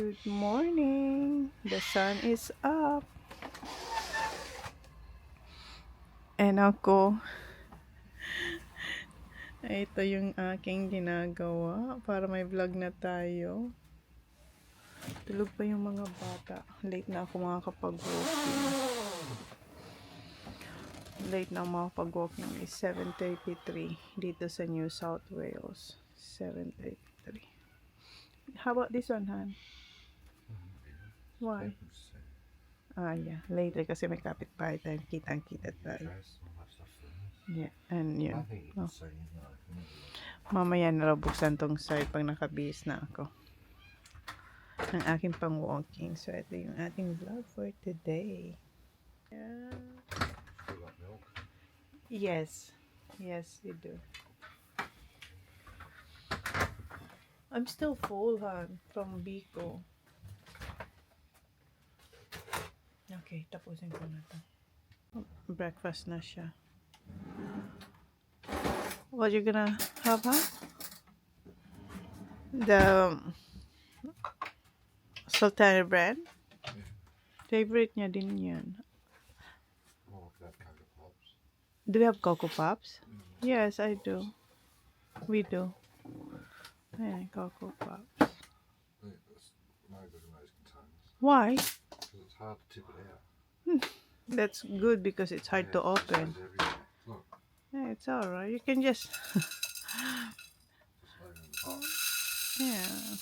Good morning. The sun is up. And ako, ito yung aking ginagawa para may vlog na tayo. Tulog pa yung mga bata. Late na ako makakapag-walking. Late na makakapag-walking is 7:33 dito sa New South Wales. 7:33. How about this one, Han? Why? Yeah. Later kasi may kapitbahay tayo. Kitang-kita tayo. Yeah. And yun. Oh. Mamaya narabuksan tong side pag nakabihis na ako. Ang aking pang-walking. So, ito yung ating vlog for today. Yeah. Yes. Yes, we do. I'm still full, Han, from Biko. Okay, tapusin ko na to. Breakfast na siya. What you gonna have, huh? The sultana bread? Favorite niya din yan. Do we have Cocoa Pops? Yes, I do. We do. Yeah, Cocoa Pops. Why? Because it's hard to tip it out. That's good because it's hard to open. Look, Yeah, it's alright. You can just... just open the box. Yeah.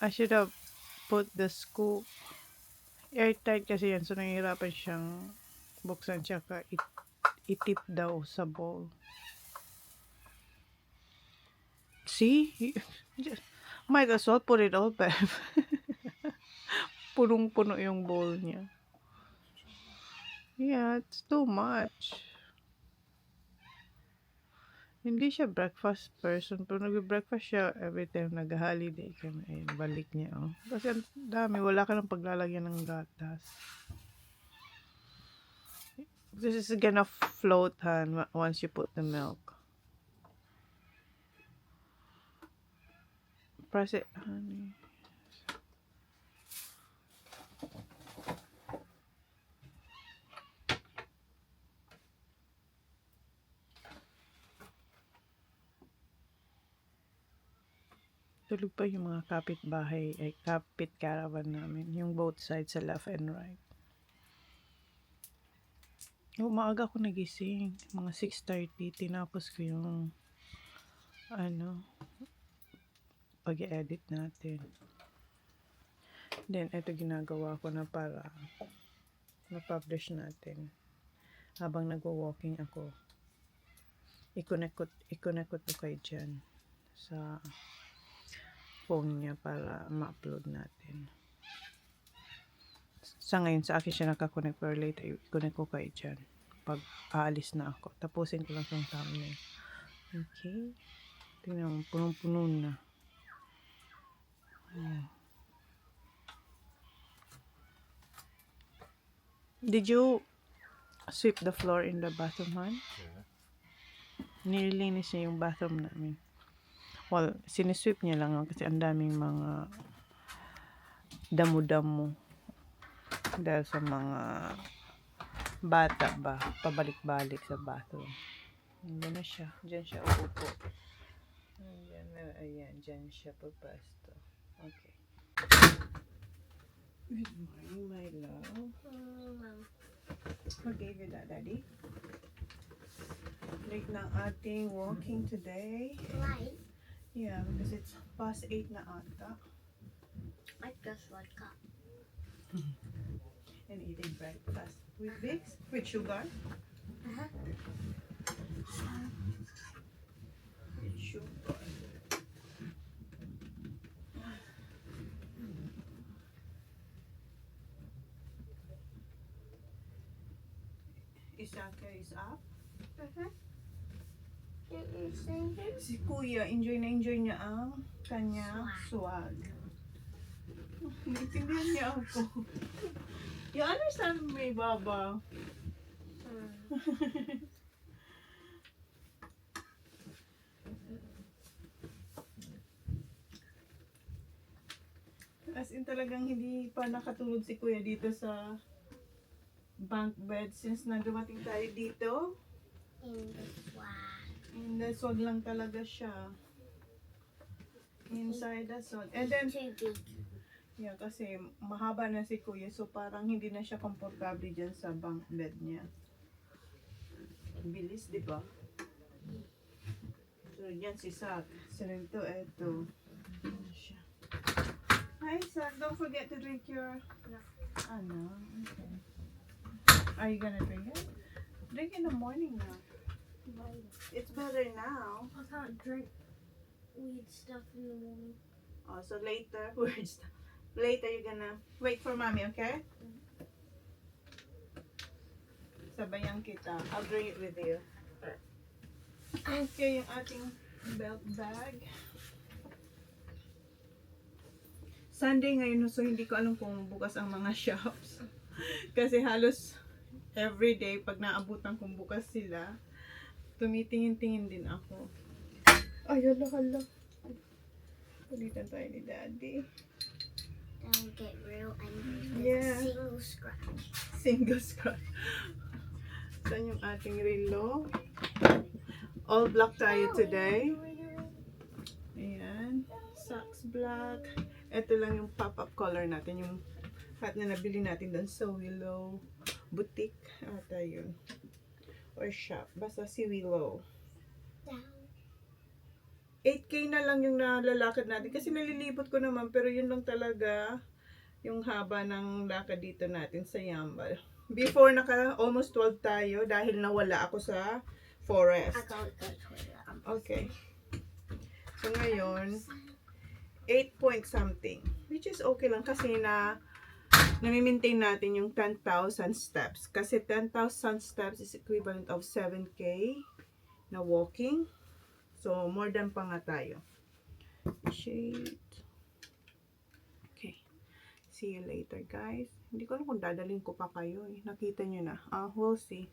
I should have put the scoop airtight kasi yan. So, nahihirapan siyang buksan tsaka itip daw sa bowl. See? Just, might as well put it open. Punong-puno yung bowl niya. Yeah, it's too much. Hindi siya breakfast person, pero nag-breakfast siya every time nag-holiday kami. Ayun, balik niya, oh. Kasi ang dami, wala ka nang paglalagyan ng gatas. This is gonna float, Han, once you put the milk. Press it, honey. Tulog pa yung mga kapitbahay, ay kapit caravan namin. Yung both sides sa left and right. Maaga ako nagising. Mga 6:30. Tinapos ko yung pag-edit natin. Then, ito ginagawa ko na para ma-publish natin. Habang nagwo-walking ako. I-connect ko to kay Jan sa phone niya para ma-upload natin. Sa ngayon, sa akin siya nakakonect, pero later i-connect ko kay Jan pag aalis na ako. Tapusin ko lang yung thumbnail. Okay. Tingnan mo, punong-puno na. Ayan. Did you sweep the floor in the bathroom, Han? Yeah. Nililinis niya yung bathroom namin. Well, sinisweep niya lang kasi ang daming mga damo-damo dahil sa mga bata ba, pabalik-balik sa bathroom. Diyan na siya. Diyan siya uupo. Ayan, diyan siya papasto. Okay. Good morning, my love. What gave you that, Daddy? Late na ating walking today. Right. Yeah, because it's past 8 na ata. I just like that. And eating breakfast with Vicks, with sugar. Uh-huh. With sugar. Isaka is up. Uh-huh. Did you see him? Si Kuya, enjoy na enjoy niya ang kanya swag. Naintindihan niya ako. You understand me, Baba? talagang hindi pa nakatulog si Kuya dito sa bunk bed since na dumating tayo dito. In the swag. And that's wag lang talaga siya. Inside the swag. And then, Too big. yeah, kasi mahaba na si Kuya so parang hindi na siya komportable dyan sa bunk bed niya. Bilis, di ba? So, yan si Sak. Sinento, eto. Yan siya. Hi, Sak. Don't forget to drink your... Ano? Okay. Are you gonna drink it? Drink in the morning now. It's better now. I can't drink weird stuff in the morning. Oh, so later, later you're gonna wait for mommy, okay? Sabayan kita. I'll bring it with you. Okay, yung ating belt bag. Sunday ngayon, so hindi ko alam kung bukas ang mga shops. Kasi halos everyday, pag naabutan kong bukas sila, tumitingin-tingin din ako. Ay, hala. Palitan tayo ni Daddy. Don't get real angry. Yeah. Single scratch. Single scratch. Saan yung ating relo? All black tayo today. Ayan. Socks black. Ito lang yung pop-up color natin. Yung hat na nabili natin doon sa Willow Boutique. Ata yun. Or shop. Basta si Willow. 8K na lang yung nalalakad natin. Kasi nalilibot ko naman. Pero yun lang talaga yung haba ng lakad dito natin sa Yambal. Before almost 12 tayo dahil nawala ako sa forest. I can't go to it. Okay. So ngayon, 8 point something. Which is okay lang kasi nami-maintain natin yung 10,000 steps. Kasi 10,000 steps is equivalent of 7K na walking. So, more than pa nga tayo. Shade. Okay. See you later, guys. Hindi ko alam kung dadalhin ko pa kayo eh. Nakita nyo na. We'll see.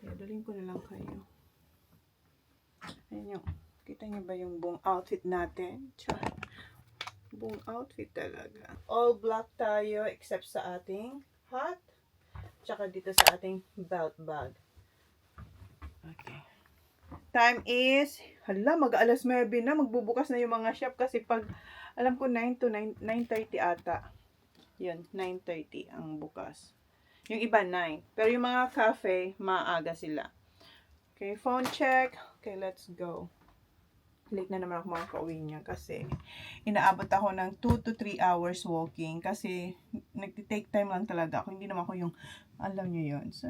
Dadalhin ko na lang kayo. Ayan yung, kita nyo ba yung buong outfit natin? Char. Buong outfit talaga. All black tayo except sa ating hat. Tsaka dito sa ating belt bag. Okay. Time is, mag-alas 9 na. Magbubukas na yung mga shop kasi pag, alam ko 9 to 9:30 ata. Yun, 9:30 ang bukas. Yung iba 9. Pero yung mga cafe, maaga sila. Okay, phone check. Okay, let's go. Late na naman ako makakauwi niya kasi inaabot ako ng 2 to 3 hours walking kasi nagti-take time lang talaga ako. Hindi naman ako yung, alam nyo yun. So,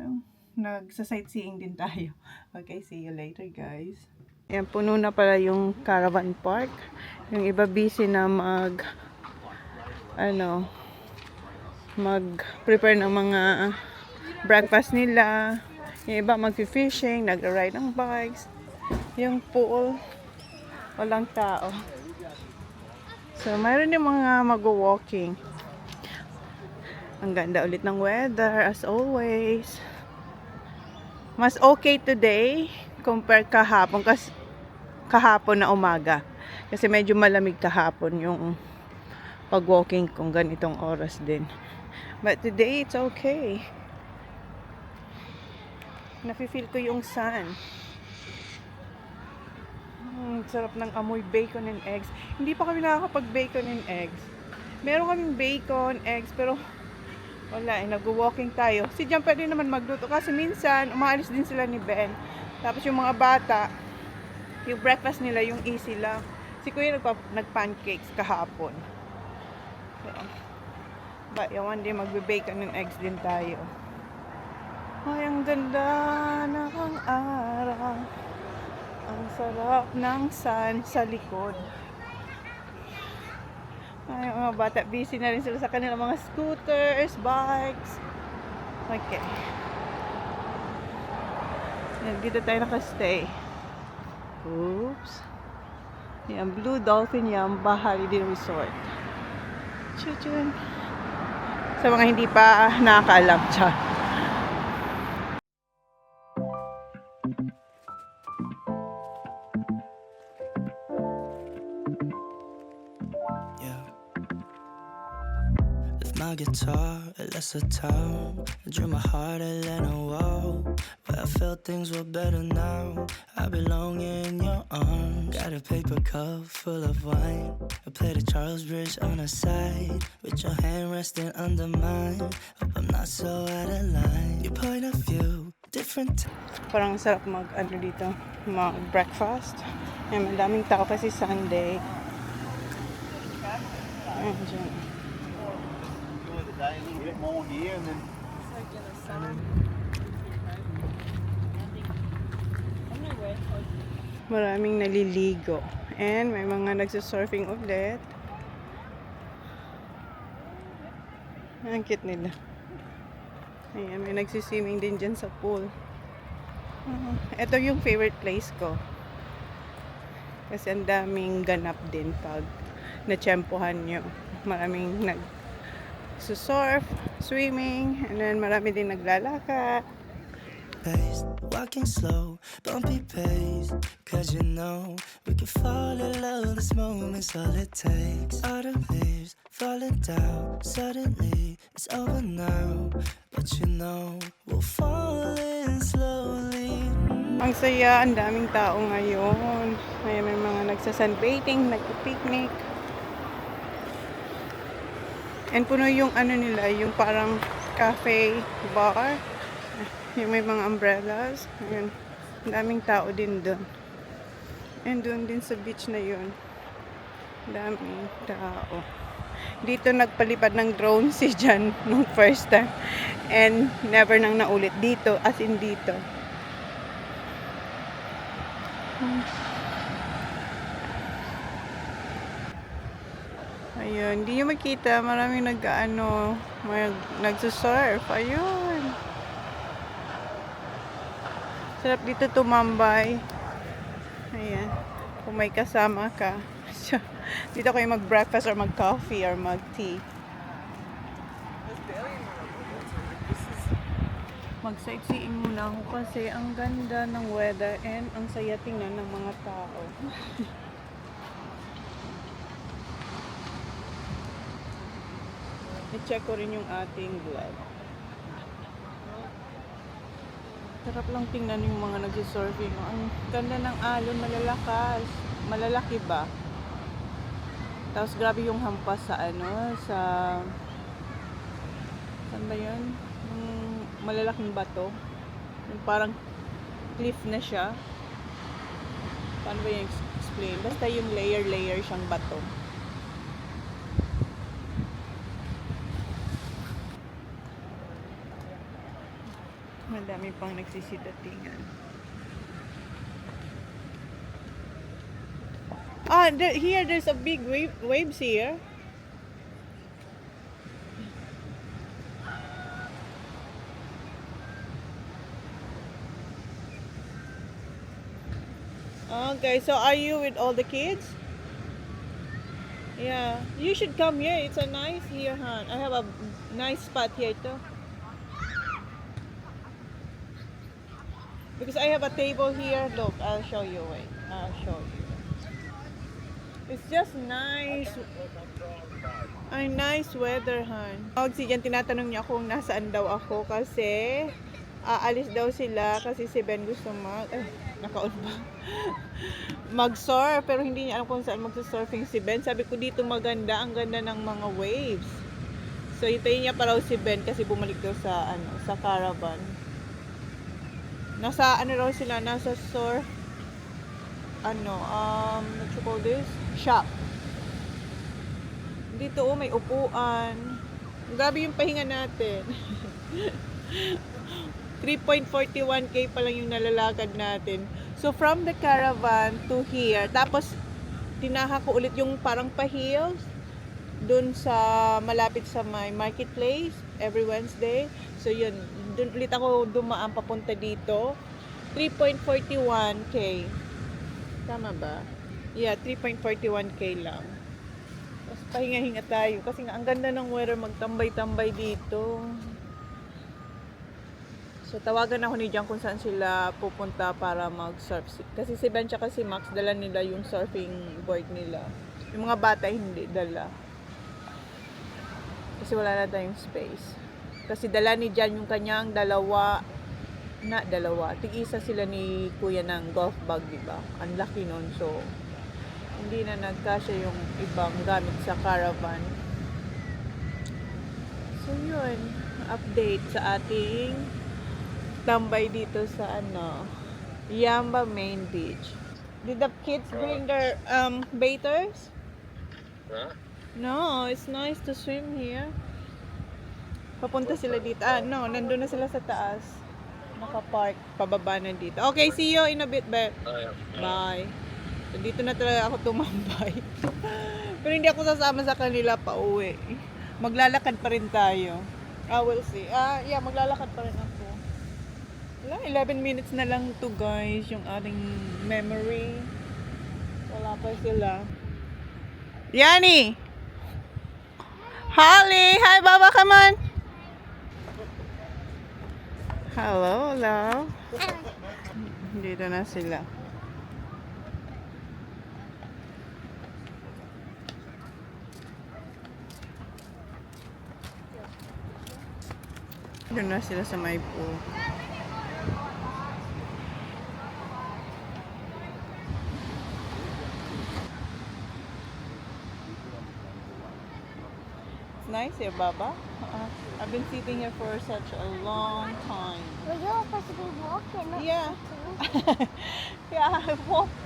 nagsa-sightseeing din tayo. Okay, see you later, guys. Ayan, puno na pala yung caravan park. Yung iba busy na mag-prepare ng mga breakfast nila. Yung iba mag-fishing, nag-ride ng bikes. Yung pool, walang tao. So, mayroon yung mga mag-walking. Ang ganda ulit ng weather, as always. Mas okay today compare kahapon, kasi kahapon na umaga. Kasi medyo malamig kahapon yung pag-walking kung ganitong oras din. But today, it's okay. Nafe-feel ko yung sun. Sarap ng amoy bacon and eggs. Hindi pa kami nakakapag-bacon and eggs. Meron kaming bacon, eggs, pero wala, nag-walking tayo. Si Jan pwede naman magluto kasi minsan, umaalis din sila ni Ben. Tapos yung mga bata, yung breakfast nila, yung easy lang. Si Kuya nag-pancakes kahapon. So, but yung one day magbe-bacon and eggs din tayo. Ay, ang ganda ng araw. Ang sarap ng sun sa likod. Ay, mga bata, busy na rin sila sa kanilang mga scooters, bikes. Okay. Dito tayo nakastay. Oops. Yan, Blue Dolphin Yamba Holiday Resort. Chuchun. Sa mga hindi pa nakakaalam, siya. my guitar, it left the town. I drew my heart a letter wall, but I felt things were better now. I belong in your arms. Got a paper cup full of wine. I played a Charles Bridge on the side, with your hand resting under mine. Hope I'm not so out of line. Your point of view, different. Parang sarap dito, mag breakfast. Ayan, madaming tao kasi Sunday. Ayan, dyan. Maraming naliligo. And may mga nagsusurfing ulit. Ang cute nila. Ayan, may nagsiswimming din dyan sa pool. Ito yung favorite place ko. Kasi ang daming ganap din pag natsyempohan nyo. Maraming nag-surf, swimming, and then marami din naglalakad. Pace, walking slow, bumpy pace. Cause you know we can fall in love. This moment's all it takes. Autumn leaves falling down. Suddenly it's over now. But you know we'll fall in slowly. Ang saya, ang daming tao ngayon. May mga nagsasunbathing, nagpipicnic. And puno yung nila, yung parang cafe, bar. Yung may mga umbrellas. Ayan. Ang daming tao din doon. And doon din sa beach na yun. Daming tao. Dito nagpalipad ng drone si Jan nung first time. And never nang naulit dito, as in dito. Ayun, hindi nyo makita. Maraming nagsusurf. Ayun. Sarap dito tumambay. Ayan. Kung may kasama ka. Dito kayo mag-breakfast or mag-coffee or mag-tea. Mag-sightseeing muna ako kasi ang ganda ng weather and ang saya tingnan ng mga tao. I-check ko rin yung ating vlog. Sarap lang tingnan yung mga nagsisurfing. Ang ganda ng alon, malalakas. Malalaki ba? Tapos grabe yung hampas sa saan ba yun? Yung malalaking bato. Yung parang cliff na siya. Paano ba yung explain? Basta yung layer siyang bato. Madami pang nagsisidatingan. Here there's a big waves here. Okay, so are you with all the kids? Yeah, you should come here. It's a nice here, huh? I have a nice spot here too. Because I have a table here. Look, I'll show you. Wait, I'll show you. It's just nice. Ay, nice weather, hon. Si Jan, tinatanong niya kung nasaan daw ako kasi aalis daw sila kasi si Ben gusto naka-on ba? Mag-surf, pero hindi niya alam kung saan magsusurfing si Ben. Sabi ko dito maganda, ang ganda ng mga waves. So hintayin niya pa raw si Ben kasi bumalik daw sa caravan. Nasa raw sila, nasa surf what you call this? Shop. Dito may upuan. Grabe yung pahinga natin. 3.41k pa lang yung nalalakad natin. So from the caravan to here, tapos tinaha ko ulit yung parang pa-hills dun sa malapit sa my marketplace every Wednesday. So yun, dun ulit ako dumaan papunta dito. 3.41k. Tama ba? Yeah, 3.41k lang. Tapos pahinga-hinga tayo kasi nga ang ganda ng weather, magtambay-tambay dito. So tawagan ako ni Jan kung saan sila pupunta para mag-surf. Kasi si Ben tsaka si Max dala nila yung surfing board nila. Yung mga bata hindi dala. Kasi wala na tayong space. Kasi dala ni Jan yung kanyang dalawa. Tig-isa sila ni Kuya ng golf bag, diba? Ang laki nun. So, hindi na nagkasya yung ibang gamit sa caravan. So, yun. Update sa ating tambay dito sa Yamba Main Beach. Did the kids bring their baiters? Huh? No, it's nice to swim here. Papunta sila dito. No, nandun na sila sa taas. Nakapark, pababa na dito. Okay, see you in a bit, babe. Bye. So, dito na talaga ako tumambay. Pero hindi ako sasama sa kanila pa uwi. Maglalakad pa rin tayo. We'll see. Yeah, maglalakad pa rin ako. Wala, 11 minutes na lang to guys, yung ating memory. Wala pa sila. Yani! Holly! Hi, Baba, come on! Hello, hello. Dito na sila. Doon na sila sa may pool. It's nice here, Baba. I've been sitting here for such a long time. Well, you're supposed to be walking, not Yeah. sitting. Yeah, I walked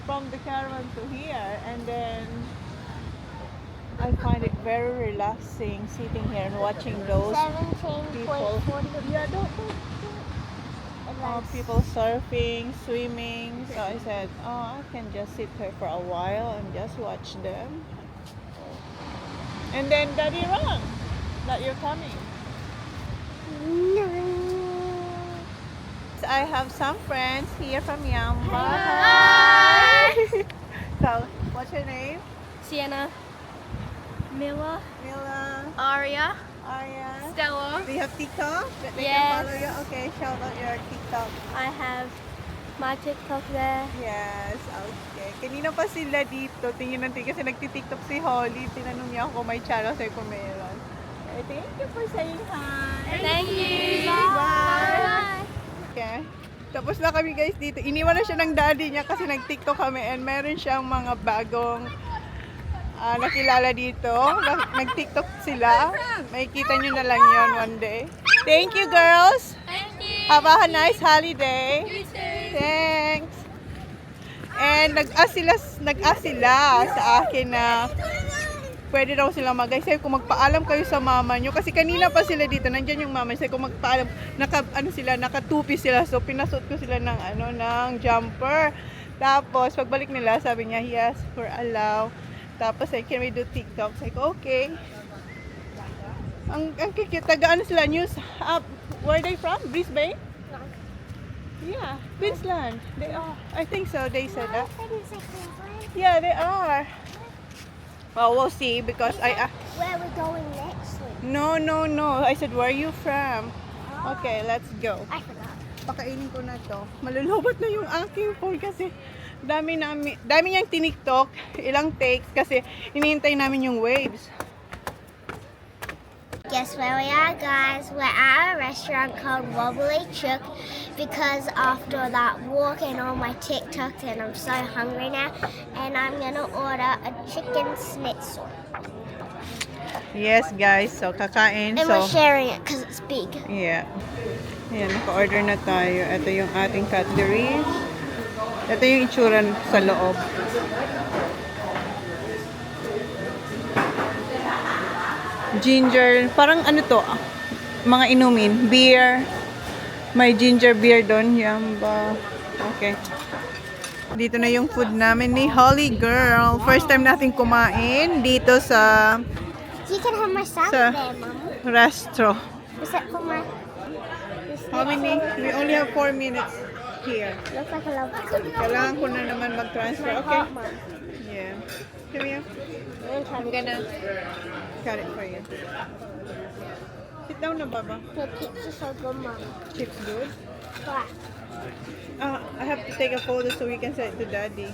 from the caravan to here, and then I find it very relaxing sitting here and watching those 17.40. yeah, Advance. people surfing, swimming. So I said, I can just sit here for a while and just watch them. And then Daddy rang that you're coming. No. I have some friends here from Yamba. Hi. So, what's your name? Sienna. Mila. Mila, Aria. Arya. Stella. Do you have TikTok that they Yes. can follow you? Okay, shout out your TikTok. I have my TikTok there. Yes, okay. Kanina pa sila dito, tingin natin kasi nagti-TikTok si Holly. Tinanong niya ako may channel, sabi ko meron. Okay, thank you for saying hi. Thank you. Bye. Okay. Tapos na kami guys dito. Iniwan na siya ng daddy niya kasi nag-TikTok kami and meron siyang mga bagong nakilala dito. Nag-TikTok sila. Makikita nyo na lang yon one day. Thank you girls. Thank you. Have a nice holiday. You too. Thanks. And nag-ask sila sa akin na pwede daw sila mag-guys. Sabi ko magpaalam kayo sa mama nyo. Kasi kanina pa sila dito. Nandyan yung mama. Sabi ko magpaalam. Nakatupi sila. So pinasuot ko sila ng jumper. Tapos pagbalik nila sabi niya yes for allow. Tapos can we do TikTok? Sabi ko okay. Ang kikita. Taga sila news. Where are they from? Brisbane? Yeah, Queensland. They are. I think so. They said that. Yeah, they are. Well, we'll see because Where are we going next? No. I said, where are you from? Okay, let's go. I forgot. Pakainin ko na to. Malulobot na yung aking phone kasi dami niyang tiniktok. Ilang takes kasi hinihintay namin yung waves. Guess where we are, guys? We're at a restaurant called Wobbly Chook because after that walk and all my TikToks, and I'm so hungry now, and I'm gonna order a chicken schnitzel. Yes, guys. So, kakain. And we're sharing it because it's big. Yeah. Ayan, naka-order na tayo. Ito yung ating cutlery. Ito yung itsura sa loob. Ginger, parang ano to, mga inumin, beer. May ginger beer doon, Yamba. Okay. Dito na yung food namin ni Holly Girl. First time natin kumain dito sa You can have my salad Sa- there, Mum. restaurant. Is that for my... How many? We only have 4 minutes here. Looks like a lovely cookie. Kailangan ko na naman mag-transfer. My Okay. heart, Mum. Yeah. Come here. I'm gonna cut it for you. Sit down na, Baba. The pizza's so good, Mum. Chips good. But I have to take a photo so we can send it to Daddy.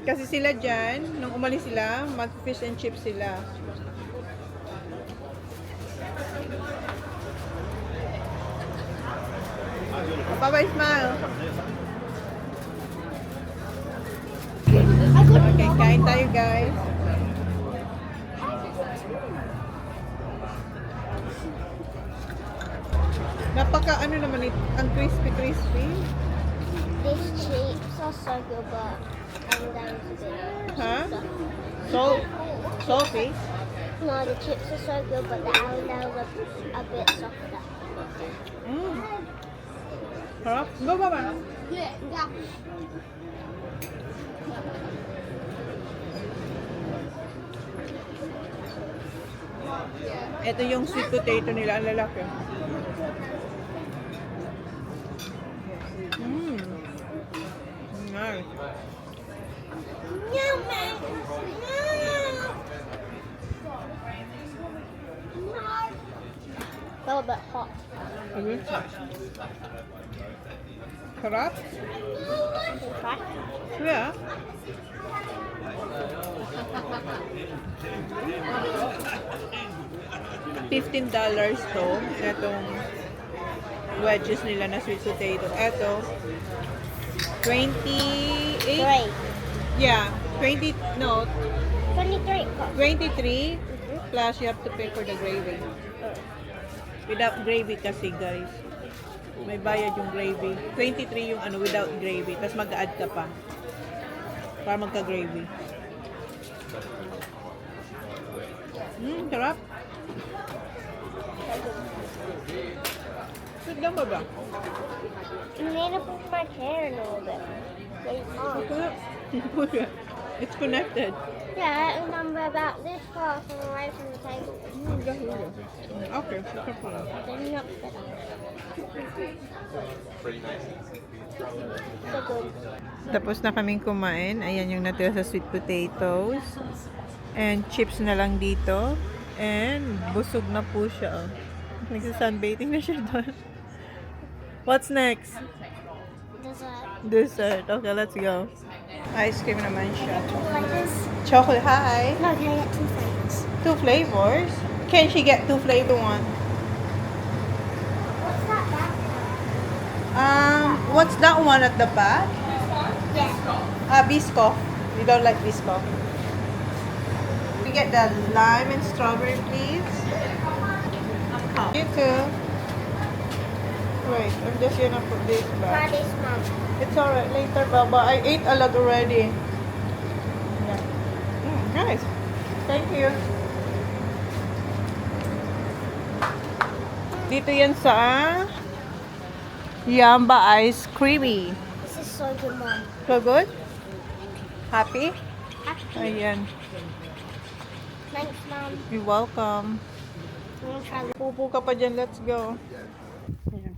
Kasi sila dyan, nung umalis sila, mag-fish and chips sila. Bye-bye, smile. Okay, kain tayo guys. Napaka ano naman ito, ang crispy. These chips are so good, but Allendo's a bit. Huh? Salty? No, the chips are so good, but the Allendo's are a bit softer. Mm. Sarap. Go, Baba. Yeah. Ito yung sweet potato nila, ang lalaki. Mmm. Nice. Yummy. A little bit hot. Ayun. Sarap? Try. Yeah. $15 to. Itong wedges nila na sweet potato. Ito, 28? Great. Yeah, 20, no, 23. 23 plus you have to pay for the gravy. Without gravy kasi guys. May bayad yung gravy. 23 yung ano without gravy. Tapos mag-add ka pa. Para magka-gravy. Sarap. Sit down ba ba? You need to put my hair in a little bit. It's connected. Yeah, and I'm about this far from away from the table. Okay. Then you have to sit up. So good. Tapos na kaming kumain. Ayan yung natira sa sweet potatoes. And chips na lang dito. And busog na po siya. Oh. Nagsa-sunbathing na siya doon. What's next? Dessert. Dessert. Okay, let's go. Ice cream naman siya. Like this? Chocolate. Hi. No, can I get 2 flavors? 2 flavors? Can she get 2 flavor one? What's that back? What's that one at the back? Yeah. Biscoff. You don't like Biscoff? We get the lime and strawberry, please. You too. Wait, I'm just gonna put this Try back. this, Mom. It's alright later, Baba. I ate a lot already. Yeah. Nice. Thank you. Dito yan sa Yamba Ice Creamy. This is so good, Mom. So good? Happy? Actually, Ayan. thanks, Mom. You're welcome. I'm gonna try this. Pupo ka pa dyan. Let's go. Ayan.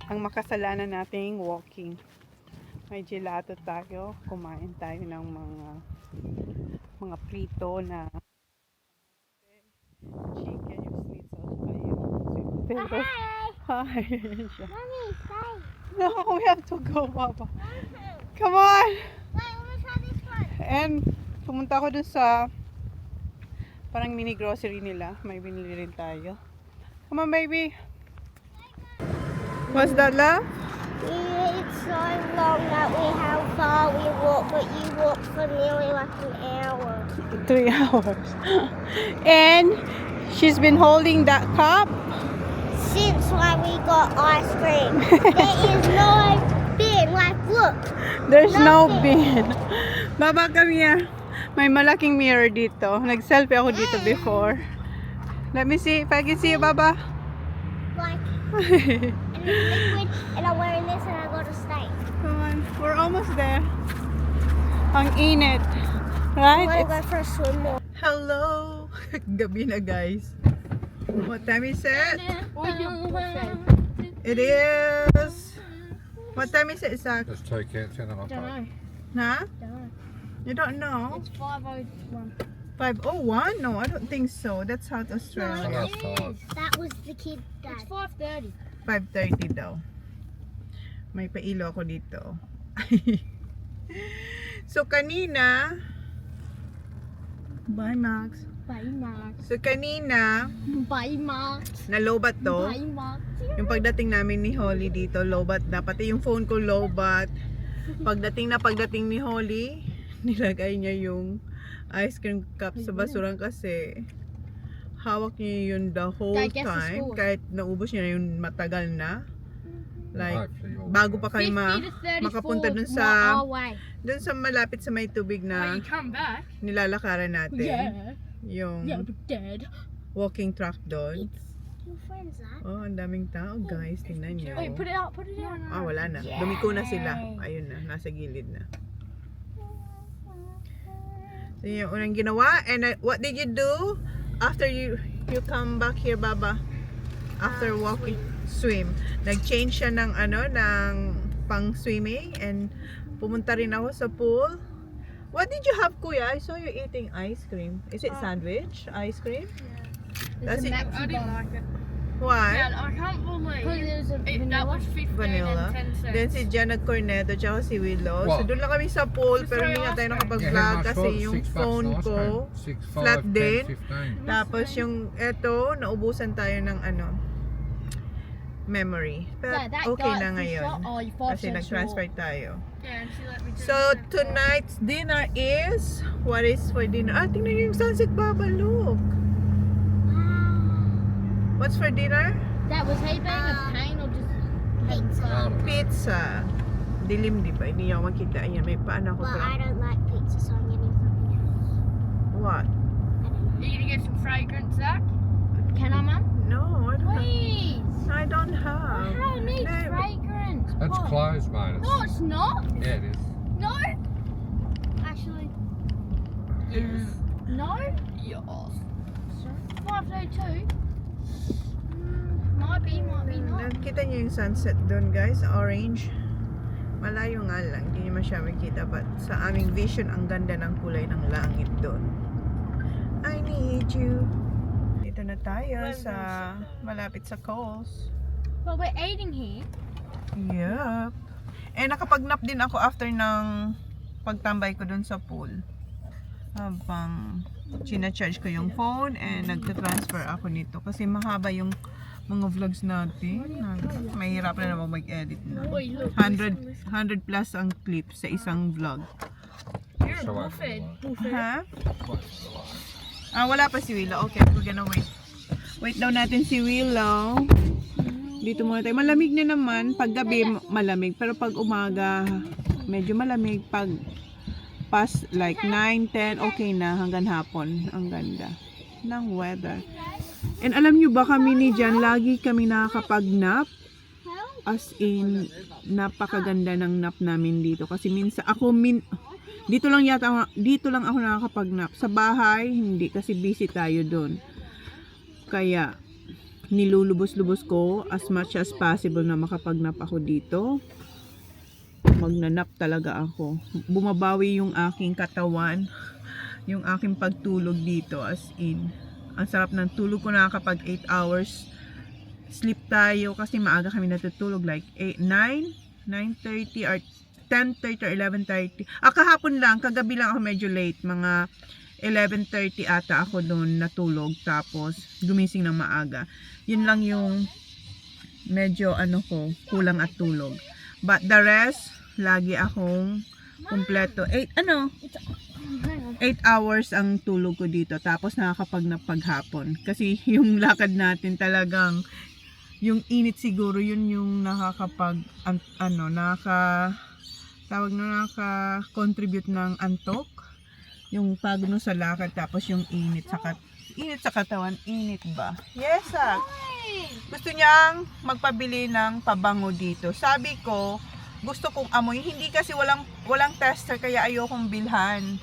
Ang makasalanan nating walking. May gelato tayo. Kumain tayo ng mga prito na chicken, yung schnitzel, pa yung sweet potato. Hi. Ayan siya. Mommy, stay. No, we have to go, Papa. Come on! Wait, I'm gonna try this one. And pumunta ako dun sa parang mini grocery nila. May binili rin tayo. Come on, baby. What's that, love? It's so long that how far we walk, but you walk for nearly like an hour. 3 hours. And she's been holding that cup. Since when we got ice cream, there is no bin. Like, look. There's no Nothing. bin. Baba, come here. May malaking mirror dito. Nag-selfie ako dito before. Let me see if I can see you, Baba. Like, and it's liquid, and I'm wearing this, and I got a steak. Come on. We're almost there. Ang init. I Right? want to go for a swim now. Hello! Gabi na, guys. What time is it? It is... What time is it, Zach? Let's take it 10 o'clock. Huh? You don't know? It's 5:01. 5:01? No, I don't think so. That's South Australia. That's fine. That was the kid dad. It's 5:30. 5:30 daw. May pailo ako dito. So, kanina, bye Max. Bye, Max. So, kanina, Bye, Max. nalobat to. Bye, Max. Yung pagdating namin ni Holly dito, lobat na. Pati yung phone ko lobat. Pagdating ni Holly, nilagay niya yung ice cream cup sa basuran kasi hawak niya yun the whole I guess it's time. full. Kahit naubos niya na yun matagal na. Like, Hopefully you'll bago pa 50 kayo to 34 makapunta dun not sa our way. dun sa malapit sa may tubig na come back. nilalakaran natin. Yeah. Yung Yeah, but Dad. walking track doon. Your friend's that? Oh, ang daming tao guys. Tingnan niyo. Wait, put it out, put it out. Ah, wala na. Dumiko na sila. Ayun na, nasa gilid na. So, yun yung unang ginawa. And what did you do after you come back here, Baba? After walking, swim. Nag-change siya ng ng pang swimming and pumunta rin ako sa pool. What did you have, Kuya? I saw you eating ice cream. Is it sandwich? Ice cream? That's it. I didn't like it. Why? Dad, I can't believe Because it was a it, that vanilla. was 15 Vanilla. and 10 cents. Then si Janet Corneto tsaka si Willow. So Wow. doon lang kami sa pool pero hindi nga tayo nakapag-vlog kasi yung phone ko flat din. Tapos yung eto, naubusan tayo ng memory. Pero Yeah, that okay guy na who ngayon. shot- oh, you thought Kasi so nag-transfer tayo. Yeah, and she let me do So the same tonight's dinner is, what is for dinner? Ah, tingnan niyo yung sunset, Baba, look. What's for dinner? That was he being a pain or just Pizza. Pizza. Dilim, di ba? Hindi niyo makita. Ayan, may paan ako. Well, pero- I don't like pizza, so I'm getting something else. What? I don't know. Are you gonna get some fragrance, Zach? Can I, Mum? No, I don't have. Please. I don't have. I don't need No. fragrance. That's What? closed, mate. No, it's not. Yeah, it is. No. Actually, Yes. no. Yes. 5:02. Might be not. Nakita niyo yung sunset doon, guys, orange. Malayo nga lang, hindi niyo masyadong makita, but sa aming vision, ang ganda ng kulay ng langit doon. I need you. Dito na tayo sa malapit sa Coles. Well, we're eating here. Yup. Eh, nakapag-nap din ako after ng pagtambay ko doon sa pool. Habang charge ko yung phone and nagta-transfer ako nito kasi mahaba yung mga vlogs natin. Mahirap na naman mag-edit na. Wait, look. 100 plus ang clip sa isang vlog. You're a So buffet. Ha? Ah, wala pa si Willow. Okay, we're gonna wait. Wait daw natin si Willow. Dito muna tayo. Malamig na naman. Pag gabi, malamig. Pero pag umaga, medyo malamig. Pag past like 9, 10, okay na. Hanggang hapon. Ang ganda ng weather. And alam nyo ba kami ni Jan, lagi kami nakakapag-nap. As in, napakaganda ng nap namin dito. Kasi minsan, dito lang ako nakakapag-nap. Sa bahay, hindi. Kasi busy tayo doon. Kaya, nilulubos-lubos ko as much as possible na makapag-nap ako dito. Magnanap talaga ako. Bumabawi yung aking katawan. Yung aking pagtulog dito as in. Ang sarap ng tulog ko, nakakapag 8 hours sleep tayo kasi maaga kami natutulog like 9:30 or 10:30 or 11:30. Kahapon lang, kagabi lang ako medyo late, mga 11:30 ata ako doon natulog tapos gumising ng maaga. Yun lang yung medyo kulang at tulog. But the rest, lagi akong kumpleto. 8 hours ang tulog ko dito tapos nakakapag-nap paghapon kasi yung lakad natin talagang yung init siguro yun yung naka-contribute ng antok, yung pagod no sa lakad tapos yung init sa katawan. Init ba? Yes, gusto niyang magpabili ng pabango dito. Sabi ko gusto kong amoy, hindi kasi walang tester kaya ayokong bilhan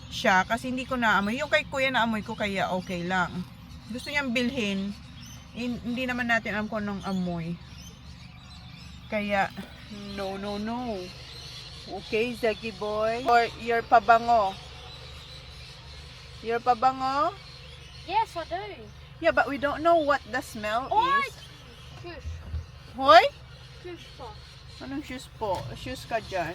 siya kasi hindi ko naamoy. Yung kay kuya naamoy ko kaya okay lang. Gusto niyang bilhin. Hindi naman natin alam kung anong amoy. Kaya, no. Okay, Zaki boy. Or your pabango. Your pabango? Yes, I do. Yeah, but we don't know what the smell is. Shush. Hoy? Shush. Anong shoes po? Shoes ka dyan?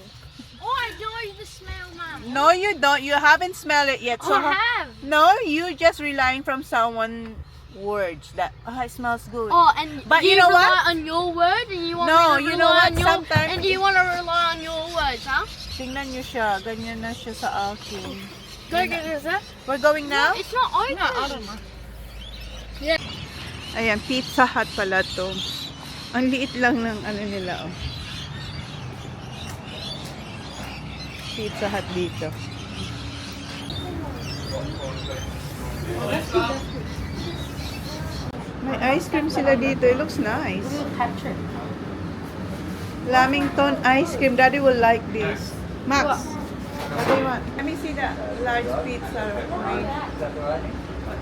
Oh, I know the smell, Mum. No, you don't. You haven't smelled it yet. Oh, I have. No, you just relying from someone words that it smells good. Oh, and But you you know rely what? on your word, and you want No, me to you rely know what? on your, Sometimes- and you want to rely on your words, huh? Tingnan niyo siya. Ganyan na siya sa akin. Go get this, huh? We're going now? It's not open. Ayan, Pizza Hut pala to. Ang liit lang ng ano nila, oh. Pizza Hut dito. May ice cream sila dito. It looks nice. Lamington ice cream. Daddy will like this. Max, what do you want? Let me see the large pizza.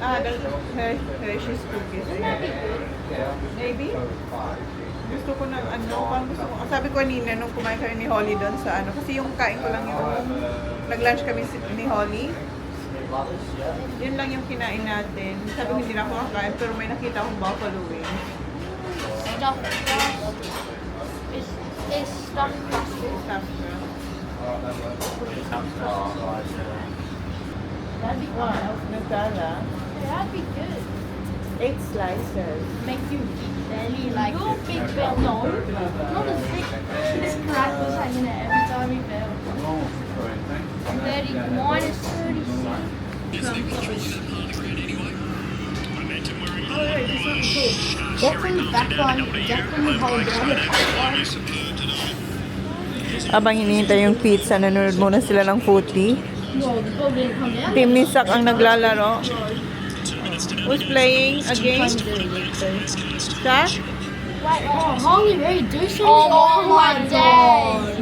The Hershey's cookies. Maybe? Gusto ko ng ano, parang gusto ko. Sabi ko kanina nung kumain kami ni Holly doon sa ano, kasi yung kain ko lang yung nag-lunch kami ni Holly. Yun lang yung kinain natin. Sabi ko hindi na ako kakain, pero may nakita akong buffalo wings. Stuff. It's stuffed crust. Stuffed crust. That'd be good. Nutella. That'd be good. 8 slices. Make you barely like your big bell. No, not as big. This crack was hanging out every time he fell. 30. Mine is 30. Get from the back one. Get from the whole down the back one. Abang hinihintay yung pizza, nanonood muna sila ng footy. Well, the ball didn't come down. Team Nisak ang naglalaro. Who's playing a game? Sa? Oh, Holly Ray, do something. Oh my god.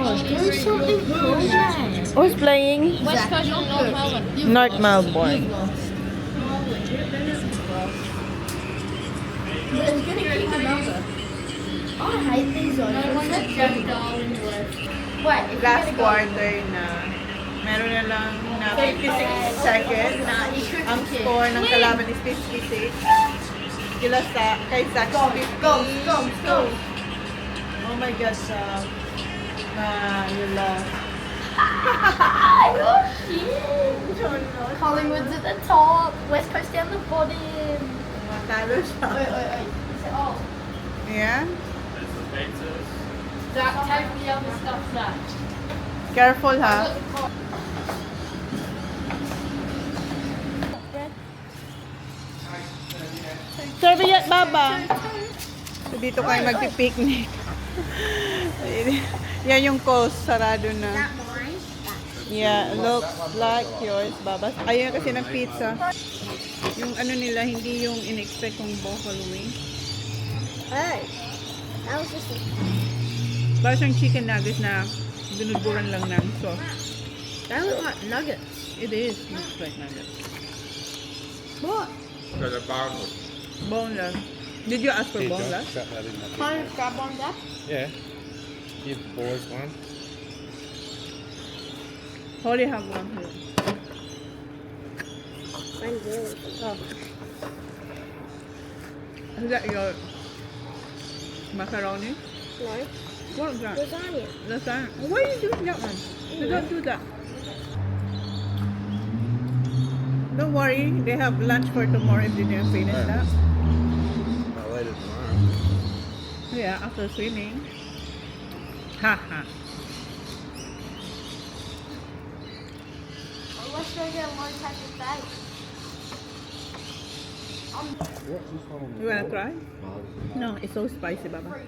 Oh, do something cool, man. Who's playing? West Coast and North Melbourne. North Melbourne. But it's gonna keep the number. I hate these on. No one that Jack Darwin left. Wait, if Last you're gonna quarter na meron na lang na 56 seconds. Ang score ng kalaban is 56. Kila sa kay Zach 50. go. Oh my gosh, na you lost. Oh shit! Collingwood's at the top. West Coast down the bottom. Matalo siya. Wait. Oh, Yeah? Zach, take the other stuff back. Careful ha. Serviette, Baba. So dito kayo magpipiknik. Yan yung coast, sarado na. Yeah, looks like yours, Baba. Ayun kasi ng pizza. Yung ano nila, hindi yung in-expect kong buffalo wing. Oh, that was just Parang siyang chicken nuggets na dinudburan lang ng sauce. That looks like nuggets. It is. Looks like nuggets. What? So the boneless. Boneless. Did you ask for boneless? Chuck that in there. Can I grab one, Dad? Yeah. Give the boys one. Holly have one here. Oh. Is that your macaroni? No, What is that? lasagna. Lasagna. Why are you doing that one? You don't do that. Don't worry, they have lunch for tomorrow if they didn't finish that. Not later tomorrow. Yeah, after swimming. Haha. Let's go get one type of bag. What's this one? You wanna try? No, it's so spicy, Baba.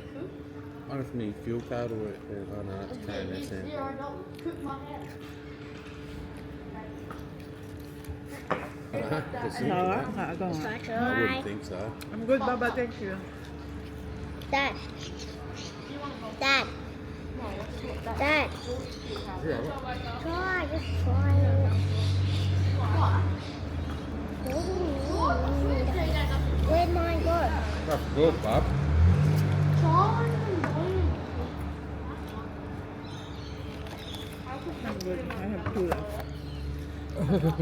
Honest me, fuel card or oh no, it's KMS in. Here, I don't cook my hair. Sour? Go on. I Try. wouldn't think so. I'm good, Baba. Thank you. Dad. Dad. Dad. Yeah. Try, just try it. Where'd mine go? That's good, Bob. I'm good. I have two left.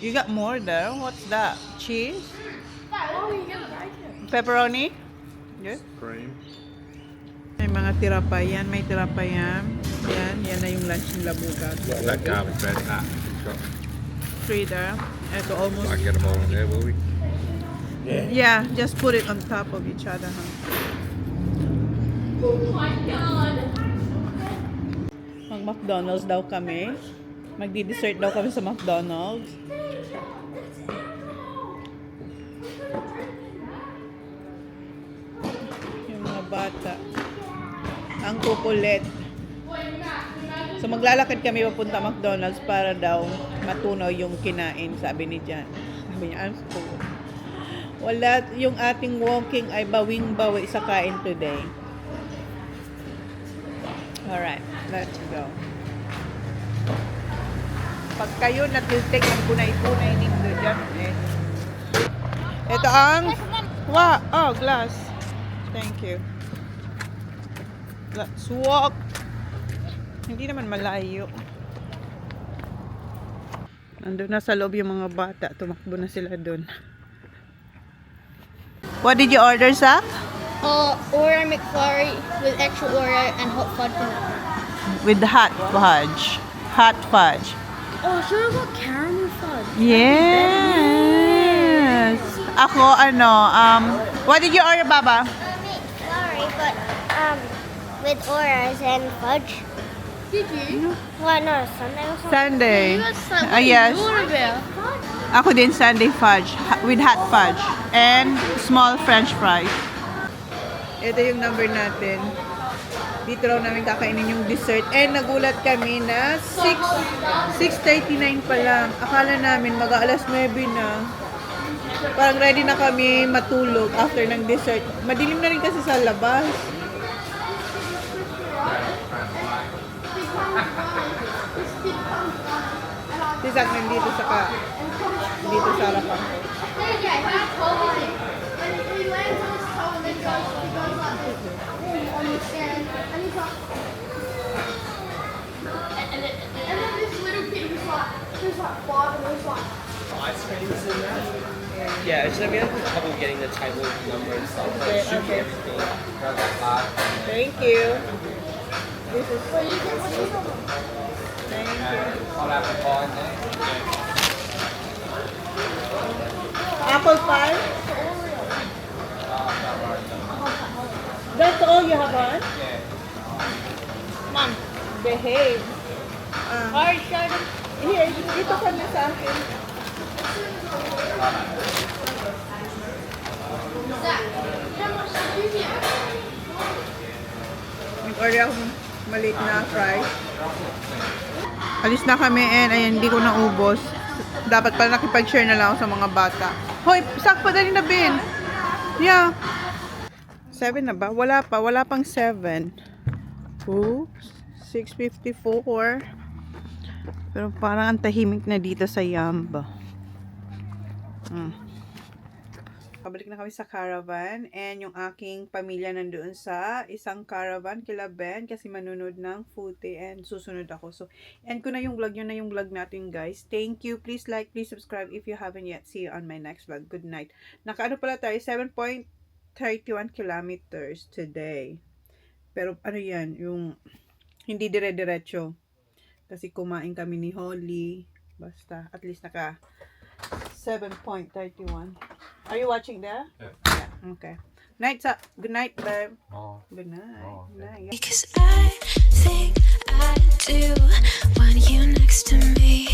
You got more there? What's that? Cheese? Pepperoni? Yes? Cream. May mga tira pa yan. May tira pa yan. Yan na yung lunch ng Labugan. That garbage bread. Frida. Ito almost. Might get them all in there, will we? Yeah, just put it on top of each other. Huh? Oh my God! Mag-McDonald's daw kami. Magdi-dessert daw kami sa McDonald's. Yung mga bata. Ang kukulit. So maglalakad kami papunta McDonald's para daw matunaw yung kinain, sabi ni Jan. Sabi niya, I'm full. Wala, yung ating walking ay bawing-bawi sa kain today. Alright, let's go. Pag kayo natiltik ang kunay-kunay nito dyan, eh. Ito ang... glass. Thank you. Let's walk. Hindi naman malayo. Nandun na sa loob yung mga bata. Tumakbo na sila dun. What did you order, Zach? Oreo McFlurry with extra Oreo and hot fudge in it. With the hot fudge. Hot fudge. Oh, should have got caramel fudge. Yes. Ako, what did you order, Baba? Sorry, but with Oreos and fudge. Did you? Well, no, Sunday or something. Sunday. You got some. Yes. What about? Ako din Sunday fudge. With hot fudge. And small french fries. Ito yung number natin. Dito raw namin kakainin yung dessert. And nagulat kami na 6:39 pa lang. Akala namin mag-aalas 9 na. Parang ready na kami matulog after ng dessert. Madilim na rin kasi sa labas. Si Zach nandito sa dito sa harapan. Yeah, it's gonna be having trouble getting the table number and stuff. Like, shoot everything. Grab that bar. Thank you. This is thank you. I'll have the bar in there. Apple pie? That's all you have on? Yeah. Mom, behave. Alright, showed him. Here, dito ka na sa akin. Nag-order ako ng maliit na fries. Alis na kami and ayan, hindi ko naubos. Dapat pala nakipag-share na lang ako sa mga bata. Hoy, sakto dali na bin. Yeah. 7 na ba? Wala pa. Wala pang 7. Oops. 6:54. Pero parang ang tahimik na dito sa Yamba. Pabalik na kami sa caravan and yung aking pamilya nandoon sa isang caravan kila Ben kasi manunod ng footy and susunod ako. So, end ko na yung vlog. Yun na yung vlog natin, guys. Thank you. Please like, please subscribe if you haven't yet. See you on my next vlog. Good night. Nakaano pala tayo? 7.31 kilometers today. Pero ano yan? Yung hindi dire-diretso. Kasi kumain kami ni Holly. Basta, at least naka 7.31. Are you watching there? Yeah. Okay. Good night, babe. Oh. Good night. Oh, Good night. Because I think I do want you next to me.